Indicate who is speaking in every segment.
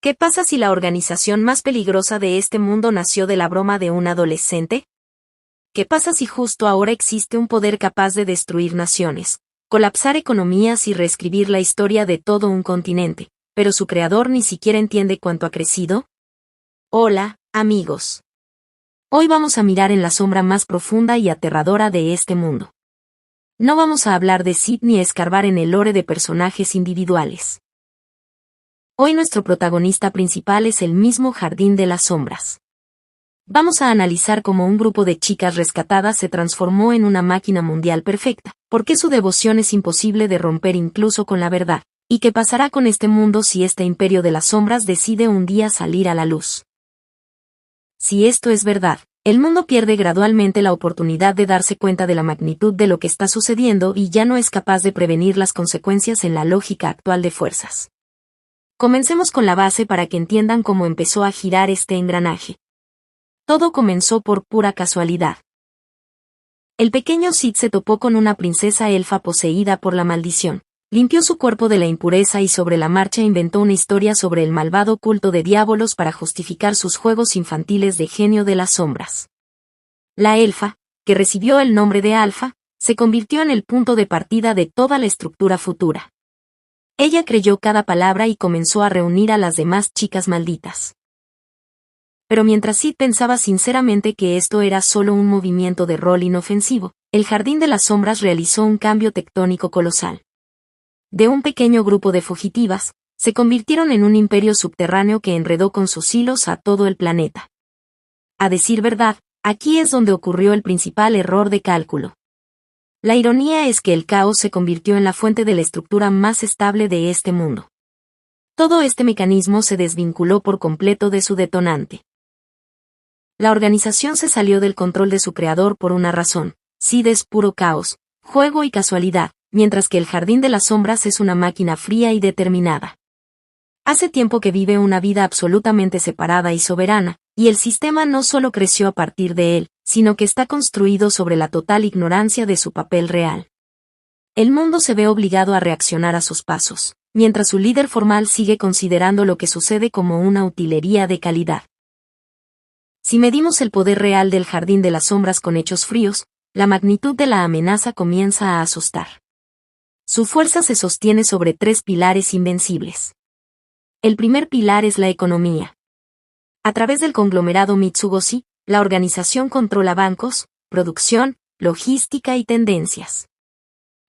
Speaker 1: ¿Qué pasa si la organización más peligrosa de este mundo nació de la broma de un adolescente? ¿Qué pasa si justo ahora existe un poder capaz de destruir naciones, colapsar economías y reescribir la historia de todo un continente, pero su creador ni siquiera entiende cuánto ha crecido? Hola, amigos. Hoy vamos a mirar en la sombra más profunda y aterradora de este mundo. No vamos a hablar de Sid ni escarbar en el lore de personajes individuales. Hoy nuestro protagonista principal es el mismo Jardín de las Sombras. Vamos a analizar cómo un grupo de chicas rescatadas se transformó en una máquina mundial perfecta, por qué su devoción es imposible de romper incluso con la verdad, y qué pasará con este mundo si este imperio de las sombras decide un día salir a la luz. Si esto es verdad, el mundo pierde gradualmente la oportunidad de darse cuenta de la magnitud de lo que está sucediendo y ya no es capaz de prevenir las consecuencias en la lógica actual de fuerzas. Comencemos con la base para que entiendan cómo empezó a girar este engranaje. Todo comenzó por pura casualidad. El pequeño Sid se topó con una princesa elfa poseída por la maldición, limpió su cuerpo de la impureza y sobre la marcha inventó una historia sobre el malvado culto de diabolos para justificar sus juegos infantiles de genio de las sombras. La elfa, que recibió el nombre de Alfa, se convirtió en el punto de partida de toda la estructura futura. Ella creyó cada palabra y comenzó a reunir a las demás chicas malditas. Pero mientras Sid pensaba sinceramente que esto era solo un movimiento de rol inofensivo, el Jardín de las Sombras realizó un cambio tectónico colosal. De un pequeño grupo de fugitivas, se convirtieron en un imperio subterráneo que enredó con sus hilos a todo el planeta. A decir verdad, aquí es donde ocurrió el principal error de cálculo. La ironía es que el caos se convirtió en la fuente de la estructura más estable de este mundo. Todo este mecanismo se desvinculó por completo de su detonante. La organización se salió del control de su creador por una razón: Sid es puro caos, juego y casualidad, mientras que el Jardín de las Sombras es una máquina fría y determinada. Hace tiempo que vive una vida absolutamente separada y soberana, y el sistema no solo creció a partir de él, sino que está construido sobre la total ignorancia de su papel real. El mundo se ve obligado a reaccionar a sus pasos, mientras su líder formal sigue considerando lo que sucede como una utilería de calidad. Si medimos el poder real del Jardín de las Sombras con hechos fríos, la magnitud de la amenaza comienza a asustar. Su fuerza se sostiene sobre 3 pilares invencibles. El primer pilar es la economía. A través del conglomerado Mitsugoshi, la organización controla bancos, producción, logística y tendencias.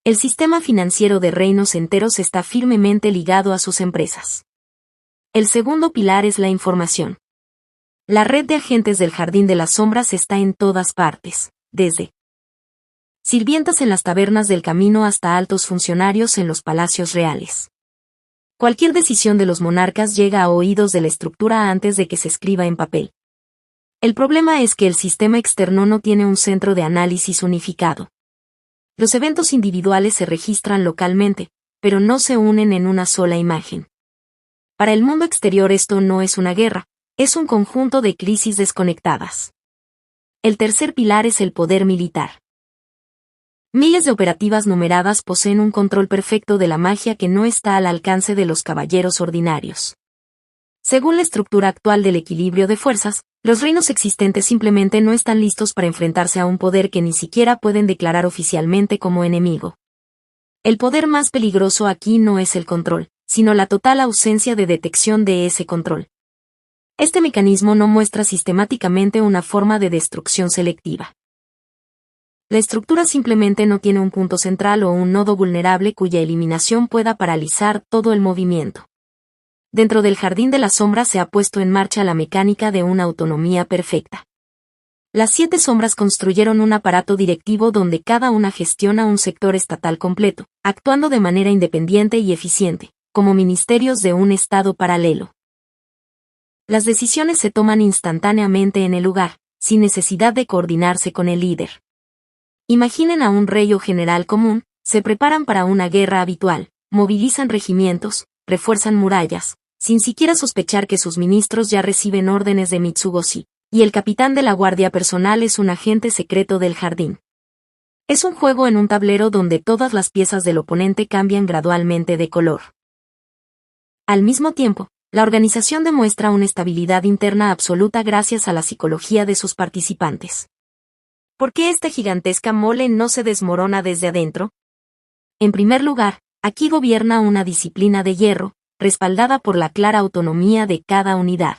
Speaker 1: El sistema financiero de reinos enteros está firmemente ligado a sus empresas. El segundo pilar es la información. La red de agentes del Jardín de las Sombras está en todas partes, desde sirvientas en las tabernas del camino hasta altos funcionarios en los palacios reales. Cualquier decisión de los monarcas llega a oídos de la estructura antes de que se escriba en papel. El problema es que el sistema externo no tiene un centro de análisis unificado. Los eventos individuales se registran localmente, pero no se unen en una sola imagen. Para el mundo exterior esto no es una guerra, es un conjunto de crisis desconectadas. El tercer pilar es el poder militar. Miles de operativas numeradas poseen un control perfecto de la magia que no está al alcance de los caballeros ordinarios. Según la estructura actual del equilibrio de fuerzas, los reinos existentes simplemente no están listos para enfrentarse a un poder que ni siquiera pueden declarar oficialmente como enemigo. El poder más peligroso aquí no es el control, sino la total ausencia de detección de ese control. Este mecanismo no muestra sistemáticamente una forma de destrucción selectiva. La estructura simplemente no tiene un punto central o un nodo vulnerable cuya eliminación pueda paralizar todo el movimiento. Dentro del Jardín de las Sombras se ha puesto en marcha la mecánica de una autonomía perfecta. Las 7 sombras construyeron un aparato directivo donde cada una gestiona un sector estatal completo, actuando de manera independiente y eficiente, como ministerios de un estado paralelo. Las decisiones se toman instantáneamente en el lugar, sin necesidad de coordinarse con el líder. Imaginen a un rey o general común, se preparan para una guerra habitual, movilizan regimientos, refuerzan murallas, sin siquiera sospechar que sus ministros ya reciben órdenes de Mitsugoshi, y el capitán de la guardia personal es un agente secreto del jardín. Es un juego en un tablero donde todas las piezas del oponente cambian gradualmente de color. Al mismo tiempo, La organización demuestra una estabilidad interna absoluta gracias a la psicología de sus participantes. ¿Por qué esta gigantesca mole no se desmorona desde adentro? En primer lugar, aquí gobierna una disciplina de hierro, respaldada por la clara autonomía de cada unidad.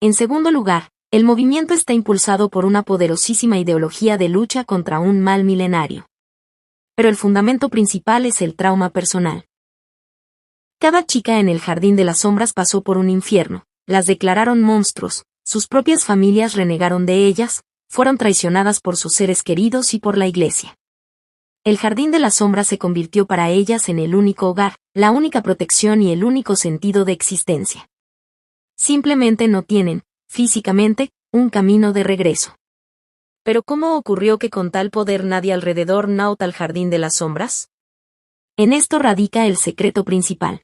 Speaker 1: En segundo lugar, el movimiento está impulsado por una poderosísima ideología de lucha contra un mal milenario. Pero el fundamento principal es el trauma personal. Cada chica en el Jardín de las Sombras pasó por un infierno, las declararon monstruos, sus propias familias renegaron de ellas, fueron traicionadas por sus seres queridos y por la iglesia. El Jardín de las Sombras se convirtió para ellas en el único hogar, la única protección y el único sentido de existencia. Simplemente no tienen, físicamente, un camino de regreso. ¿Pero cómo ocurrió que con tal poder nadie alrededor nauta al Jardín de las Sombras? En esto radica el secreto principal.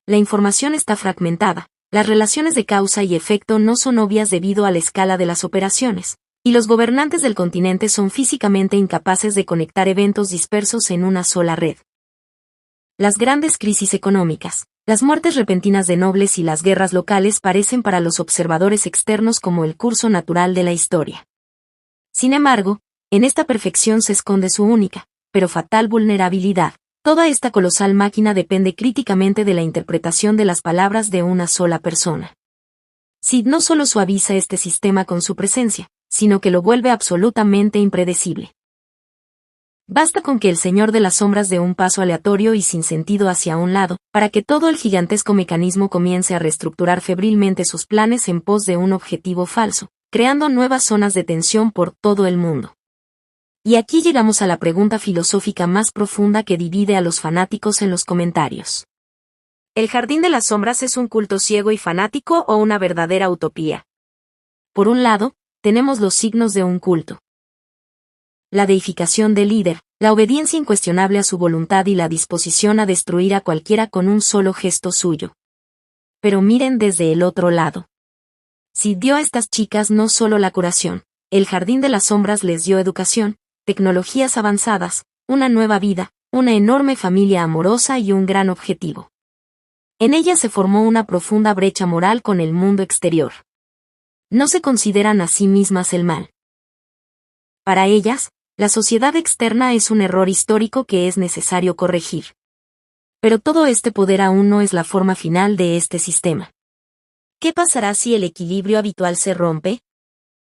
Speaker 1: La información está fragmentada, las relaciones de causa y efecto no son obvias debido a la escala de las operaciones, y los gobernantes del continente son físicamente incapaces de conectar eventos dispersos en una sola red. Las grandes crisis económicas, las muertes repentinas de nobles y las guerras locales parecen para los observadores externos como el curso natural de la historia. Sin embargo, en esta perfección se esconde su única, pero fatal vulnerabilidad. Toda esta colosal máquina depende críticamente de la interpretación de las palabras de una sola persona. Sid no solo suaviza este sistema con su presencia, sino que lo vuelve absolutamente impredecible. Basta con que el Señor de las Sombras dé un paso aleatorio y sin sentido hacia un lado, para que todo el gigantesco mecanismo comience a reestructurar febrilmente sus planes en pos de un objetivo falso, creando nuevas zonas de tensión por todo el mundo. Y aquí llegamos a la pregunta filosófica más profunda que divide a los fanáticos en los comentarios. ¿El Jardín de las Sombras es un culto ciego y fanático o una verdadera utopía? Por un lado, tenemos los signos de un culto. La deificación del líder, la obediencia incuestionable a su voluntad y la disposición a destruir a cualquiera con un solo gesto suyo. Pero miren desde el otro lado. Sid dio a estas chicas no solo la curación, el Jardín de las Sombras les dio educación, tecnologías avanzadas, una nueva vida, una enorme familia amorosa y un gran objetivo. En ella se formó una profunda brecha moral con el mundo exterior. No se consideran a sí mismas el mal. Para ellas, la sociedad externa es un error histórico que es necesario corregir. Pero todo este poder aún no es la forma final de este sistema. ¿Qué pasará si el equilibrio habitual se rompe?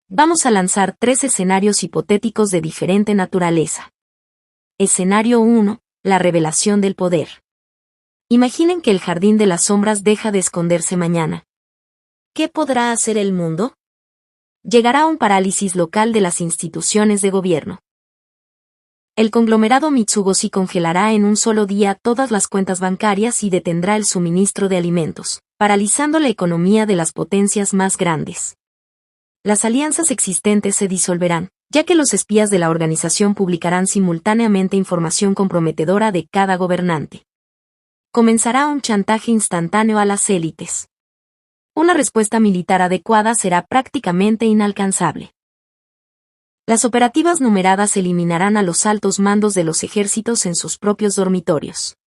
Speaker 1: Vamos a lanzar 3 escenarios hipotéticos de diferente naturaleza. Escenario 1. La revelación del poder. Imaginen que el Jardín de las Sombras deja de esconderse mañana. ¿Qué podrá hacer el mundo? Llegará un parálisis local de las instituciones de gobierno. El conglomerado Mitsubishi congelará en un solo día todas las cuentas bancarias y detendrá el suministro de alimentos, paralizando la economía de las potencias más grandes. Las alianzas existentes se disolverán, ya que los espías de la organización publicarán simultáneamente información comprometedora de cada gobernante. Comenzará un chantaje instantáneo a las élites. Una respuesta militar adecuada será prácticamente inalcanzable. Las operativas numeradas eliminarán a los altos mandos de los ejércitos en sus propios dormitorios.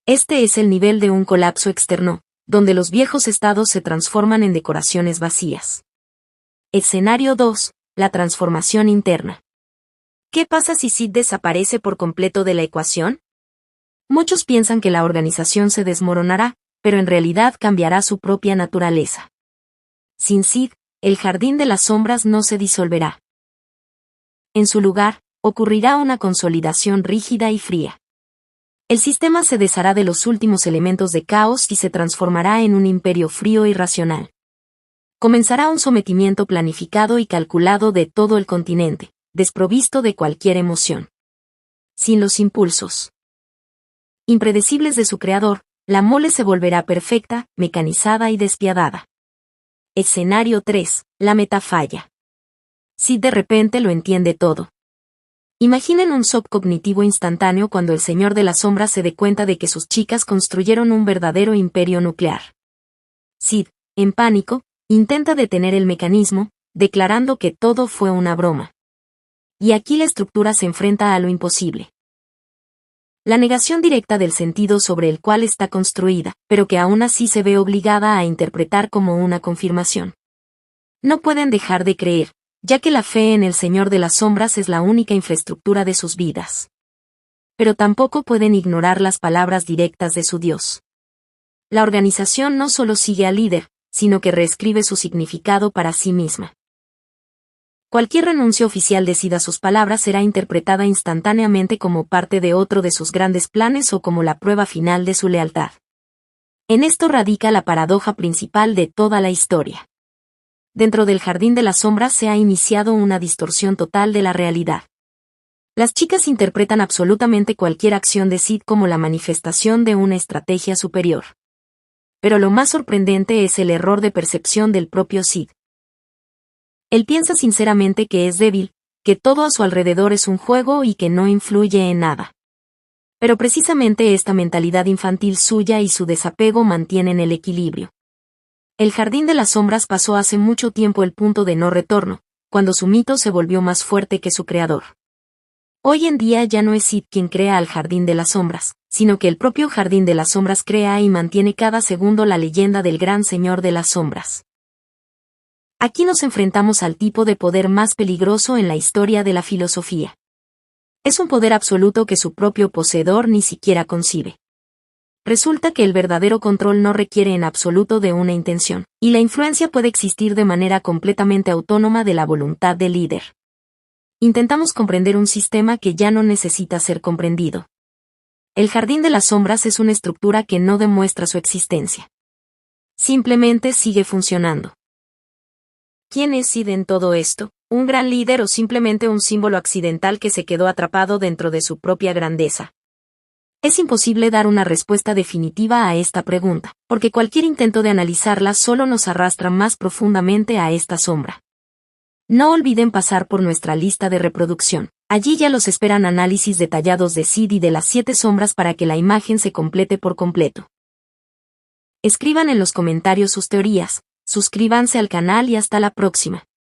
Speaker 1: Este es el nivel de un colapso externo, donde los viejos estados se transforman en decoraciones vacías. Escenario 2. La transformación interna. ¿Qué pasa si Sid desaparece por completo de la ecuación? Muchos piensan que la organización se desmoronará, pero en realidad cambiará su propia naturaleza. Sin Sid, el Jardín de las Sombras no se disolverá. En su lugar, ocurrirá una consolidación rígida y fría. El sistema se deshará de los últimos elementos de caos y se transformará en un imperio frío y racional. Comenzará un sometimiento planificado y calculado de todo el continente, desprovisto de cualquier emoción. Sin los impulsos impredecibles de su creador, la mole se volverá perfecta, mecanizada y despiadada. Escenario 3. La metafalla. Sid de repente lo entiende todo. Imaginen un shock cognitivo instantáneo cuando el Señor de las Sombras se dé cuenta de que sus chicas construyeron un verdadero imperio nuclear. Sid, en pánico, intenta detener el mecanismo, declarando que todo fue una broma. Y aquí la estructura se enfrenta a lo imposible. La negación directa del sentido sobre el cual está construida, pero que aún así se ve obligada a interpretar como una confirmación. No pueden dejar de creer, ya que la fe en el Señor de las Sombras es la única infraestructura de sus vidas. Pero tampoco pueden ignorar las palabras directas de su Dios. La organización no solo sigue al líder, sino que reescribe su significado para sí misma. Cualquier renuncia oficial decida sus palabras será interpretada instantáneamente como parte de otro de sus grandes planes o como la prueba final de su lealtad. En esto radica la paradoja principal de toda la historia. Dentro del Jardín de las Sombras se ha iniciado una distorsión total de la realidad. Las chicas interpretan absolutamente cualquier acción de Sid como la manifestación de una estrategia superior. Pero lo más sorprendente es el error de percepción del propio Sid. Él piensa sinceramente que es débil, que todo a su alrededor es un juego y que no influye en nada. Pero precisamente esta mentalidad infantil suya y su desapego mantienen el equilibrio. El Jardín de las Sombras pasó hace mucho tiempo el punto de no retorno, cuando su mito se volvió más fuerte que su creador. Hoy en día ya no es Sid quien crea al Jardín de las Sombras, sino que el propio Jardín de las Sombras crea y mantiene cada segundo la leyenda del gran Señor de las Sombras. Aquí nos enfrentamos al tipo de poder más peligroso en la historia de la filosofía. Es un poder absoluto que su propio poseedor ni siquiera concibe. Resulta que el verdadero control no requiere en absoluto de una intención, y la influencia puede existir de manera completamente autónoma de la voluntad del líder. Intentamos comprender un sistema que ya no necesita ser comprendido. El Jardín de las Sombras es una estructura que no demuestra su existencia. Simplemente sigue funcionando. ¿Quién es Sid en todo esto? ¿Un gran líder o simplemente un símbolo accidental que se quedó atrapado dentro de su propia grandeza? Es imposible dar una respuesta definitiva a esta pregunta, porque cualquier intento de analizarla solo nos arrastra más profundamente a esta sombra. No olviden pasar por nuestra lista de reproducción. Allí ya los esperan análisis detallados de Sid y de las 7 sombras para que la imagen se complete por completo. Escriban en los comentarios sus teorías, suscríbanse al canal y hasta la próxima.